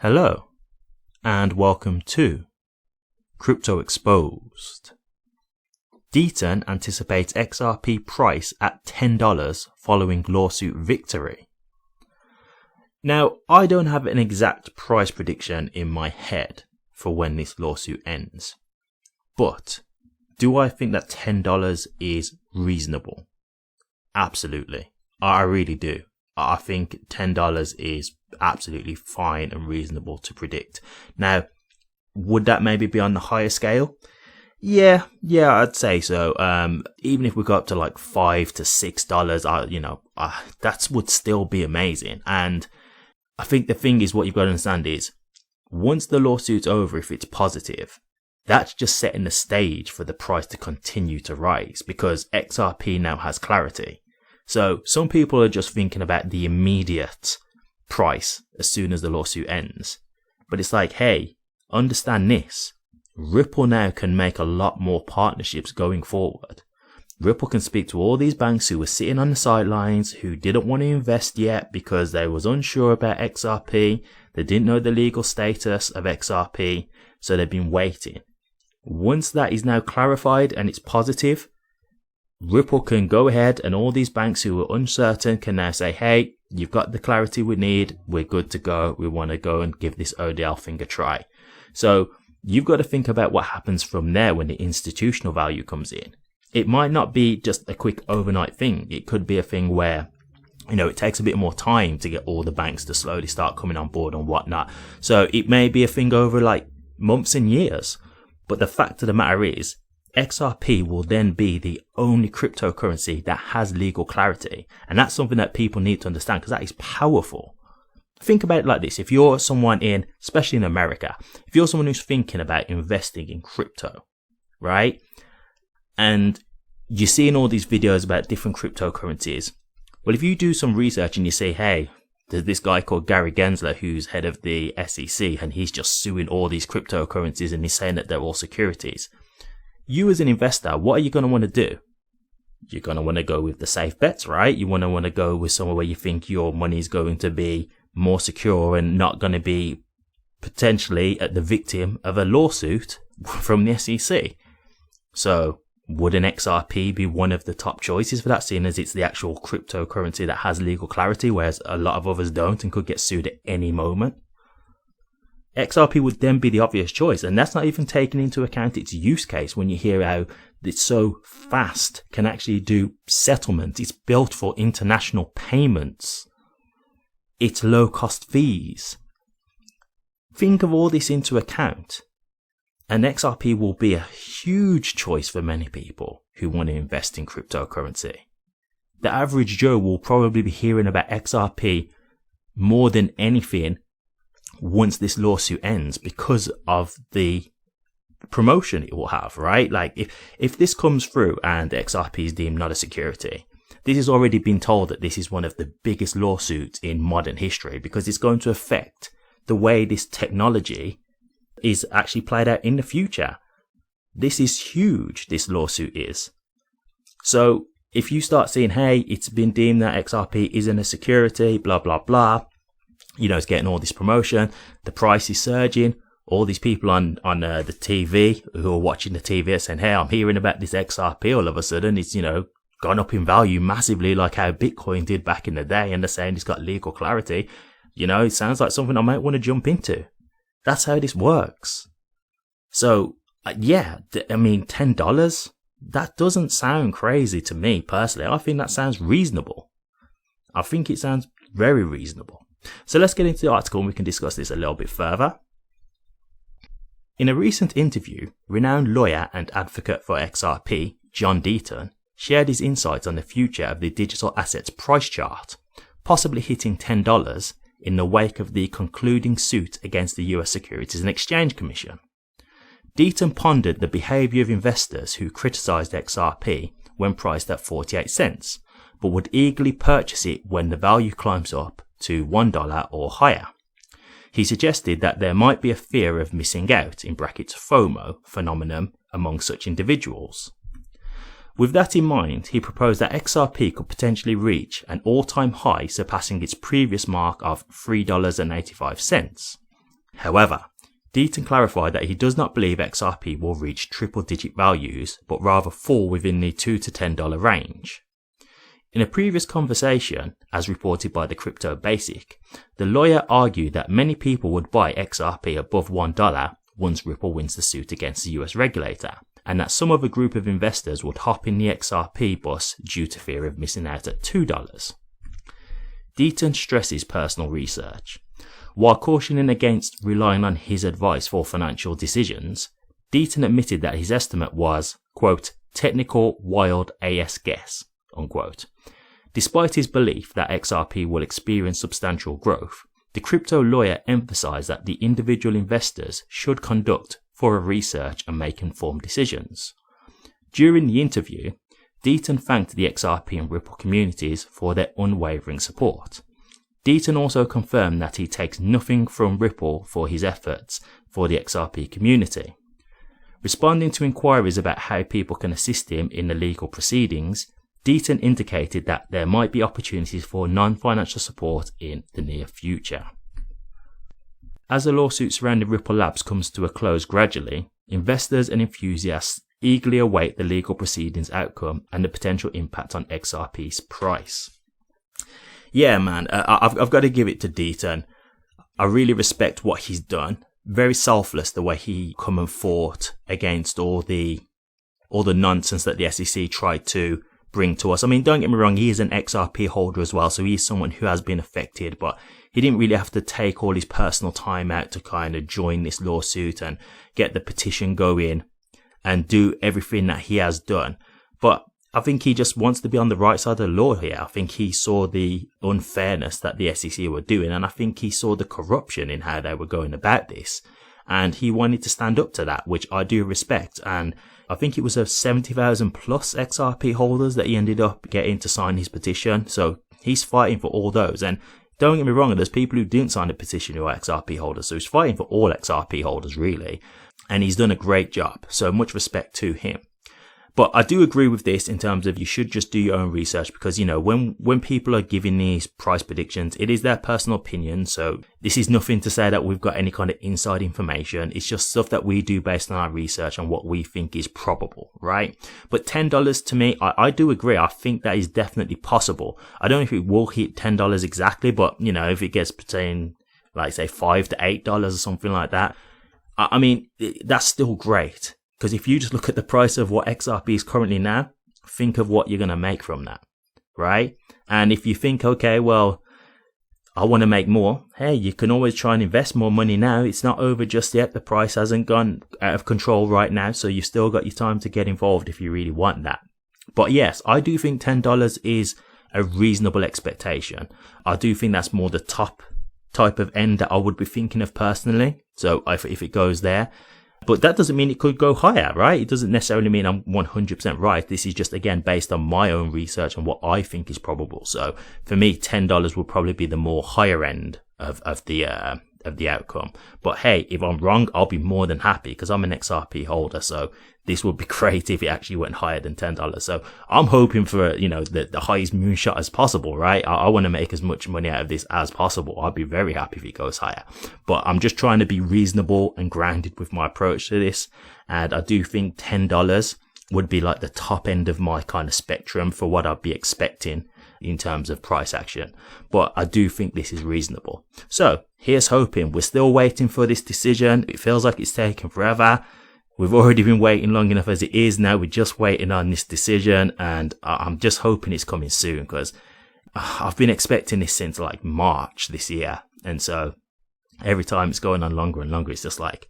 Hello, and welcome to Crypto Exposed. Deaton anticipates XRP price at $10 following lawsuit victory. Now, I don't have an exact price prediction in my head for when this lawsuit ends, but do I think that $10 is reasonable? Absolutely. I really do. I think $10 is absolutely fine and reasonable to predict. Now, would that maybe be on the higher scale? Yeah, I'd say so. Even if we go up to like $5 to $6, that would still be amazing. And I think the thing is, what you've got to understand is, once the lawsuit's over, if it's positive, that's just setting the stage for the price to continue to rise because XRP now has clarity. So some people are just thinking about the immediate price as soon as the lawsuit ends. But it's like, hey, understand this. Ripple now can make a lot more partnerships going forward. Ripple can speak to all these banks who were sitting on the sidelines, who didn't want to invest yet because they was unsure about XRP. They didn't know the legal status of XRP, so they've been waiting. Once that is now clarified and it's positive, Ripple can go ahead and all these banks who were uncertain can now say, hey, you've got the clarity we need. We're good to go. We want to go and give this ODL thing a try. So you've got to think about what happens from there when the institutional value comes in. It might not be just a quick overnight thing. It could be a thing where, it takes a bit more time to get all the banks to slowly start coming on board and whatnot. So it may be a thing over like months and years. But the fact of the matter is, XRP will then be the only cryptocurrency that has legal clarity. And that's something that people need to understand because that is powerful. Think about it like this. If you're someone especially in America, if you're someone who's thinking about investing in crypto, right? And you're seeing all these videos about different cryptocurrencies. Well, if you do some research and you say, hey, there's this guy called Gary Gensler who's head of the SEC and he's just suing all these cryptocurrencies and he's saying that they're all securities. You as an investor, what are you going to want to do? You're going to want to go with the safe bets, right? You want to go with somewhere where you think your money is going to be more secure and not going to be potentially at the victim of a lawsuit from the SEC. So would an XRP be one of the top choices for that, seeing as it's the actual cryptocurrency that has legal clarity, whereas a lot of others don't and could get sued at any moment? XRP would then be the obvious choice, and that's not even taking into account its use case when you hear how it's so fast, can actually do settlement. It's built for international payments. It's low cost fees. Think of all this into account, and XRP will be a huge choice for many people who want to invest in cryptocurrency. The average Joe will probably be hearing about XRP more than anything once this lawsuit ends because of the promotion it will have, right? Like if this comes through and XRP is deemed not a security, this has already been told that this is one of the biggest lawsuits in modern history because it's going to affect the way this technology is actually played out in the future. This is huge, this lawsuit is. So if you start seeing, hey, it's been deemed that XRP isn't a security, blah, blah, blah, it's getting all this promotion, the price is surging, all these people on the TV who are watching the TV are saying, hey, I'm hearing about this XRP, all of a sudden it's, gone up in value massively like how Bitcoin did back in the day, and they're saying it's got legal clarity. It sounds like something I might want to jump into. That's how this works. So, $10, that doesn't sound crazy to me personally. I think that sounds reasonable. I think it sounds very reasonable. So let's get into the article and we can discuss this a little bit further. In a recent interview, renowned lawyer and advocate for XRP, John Deaton, shared his insights on the future of the digital assets price chart, possibly hitting $10 in the wake of the concluding suit against the US Securities and Exchange Commission. Deaton pondered the behavior of investors who criticized XRP when priced at 48 cents, but would eagerly purchase it when the value climbs up to $1 or higher. He suggested that there might be a fear of missing out, in brackets FOMO, phenomenon among such individuals. With that in mind, he proposed that XRP could potentially reach an all-time high, surpassing its previous mark of $3.85. However, Deaton clarified that he does not believe XRP will reach triple-digit values, but rather fall within the $2 to $10 range. In a previous conversation, as reported by the Crypto Basic, the lawyer argued that many people would buy XRP above $1 once Ripple wins the suit against the US regulator, and that some other group of investors would hop in the XRP bus due to fear of missing out at $2. Deaton stresses personal research. While cautioning against relying on his advice for financial decisions, Deaton admitted that his estimate was, quote, technical wild AS guess, unquote. Despite his belief that XRP will experience substantial growth, the crypto lawyer emphasized that the individual investors should conduct thorough research and make informed decisions. During the interview, Deaton thanked the XRP and Ripple communities for their unwavering support. Deaton also confirmed that he takes nothing from Ripple for his efforts for the XRP community. Responding to inquiries about how people can assist him in the legal proceedings, Deaton indicated that there might be opportunities for non-financial support in the near future. As the lawsuit surrounding Ripple Labs comes to a close gradually, investors and enthusiasts eagerly await the legal proceedings outcome and the potential impact on XRP's price. Yeah, man, I've got to give it to Deaton. I really respect what he's done. Very selfless the way he come and fought against all the nonsense that the SEC tried to bring to us. I mean, don't get me wrong, he is an XRP holder as well, so he's someone who has been affected, but he didn't really have to take all his personal time out to kind of join this lawsuit and get the petition going and do everything that he has done. But I think he just wants to be on the right side of the law here. I think he saw the unfairness that the SEC were doing, and I think he saw the corruption in how they were going about this. And he wanted to stand up to that, which I do respect. And I think it was 70,000 plus XRP holders that he ended up getting to sign his petition. So he's fighting for all those. And don't get me wrong, there's people who didn't sign the petition who are XRP holders. So he's fighting for all XRP holders, really. And he's done a great job. So much respect to him. But I do agree with this in terms of you should just do your own research because, you know, when people are giving these price predictions, it is their personal opinion. So this is nothing to say that we've got any kind of inside information. It's just stuff that we do based on our research and what we think is probable, right? But $10 to me, I do agree. I think that is definitely possible. I don't know if it will hit $10 exactly, but, you know, if it gets between, like, say, $5 to $8 or something like that, I mean, that's still great. Because if you just look at the price of what XRP is currently now, think of what you're going to make from that, right? And if you think, okay, well, I want to make more, hey, you can always try and invest more money now. It's not over just yet. The price hasn't gone out of control right now. So you've still got your time to get involved if you really want that. But yes, I do think $10 is a reasonable expectation. I do think that's more the top type of end that I would be thinking of personally. So if it goes there. But that doesn't mean it could go higher, right? It doesn't necessarily mean I'm 100% right. This is just, again, based on my own research and what I think is probable. So for me, $10 will probably be the more higher end of the outcome. But hey, if I'm wrong, I'll be more than happy because I'm an XRP holder. So this would be great if it actually went higher than $10. So I'm hoping for, you know, the highest moonshot as possible, right? I want to make as much money out of this as possible. I'd be very happy if it goes higher. But I'm just trying to be reasonable and grounded with my approach to this. And I do think $10 would be like the top end of my kind of spectrum for what I'd be expecting in terms of price action. But I do think this is reasonable. So here's hoping. We're still waiting for this decision. It feels like it's taking forever. We've already been waiting long enough as it is. Now we're just waiting on this decision, and I'm just hoping it's coming soon because I've been expecting this since like March this year. And so every time it's going on longer and longer, it's just like,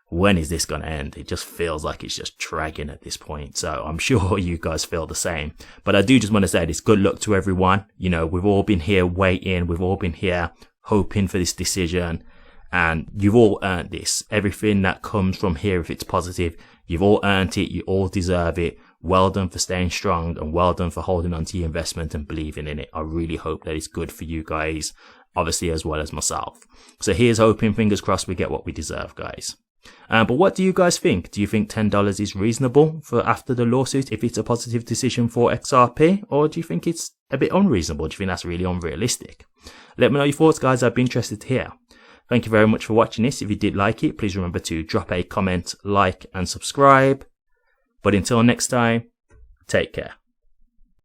when is this going to end? It just feels like it's just dragging at this point. So I'm sure you guys feel the same. But I do just want to say this, good luck to everyone. You know, we've all been here waiting. We've all been here hoping for this decision. And you've all earned this. Everything that comes from here, if it's positive, you've all earned it. You all deserve it. Well done for staying strong and well done for holding on to your investment and believing in it. I really hope that it's good for you guys, obviously, as well as myself. So here's hoping, fingers crossed, we get what we deserve, guys. But what do you guys think? Do you think $10 is reasonable for after the lawsuit if it's a positive decision for XRP? Or do you think it's a bit unreasonable? Do you think that's really unrealistic? Let me know your thoughts, guys. I'd be interested to hear. Thank you very much for watching this. If you did like it, please remember to drop a comment, like, and subscribe. But until next time, take care.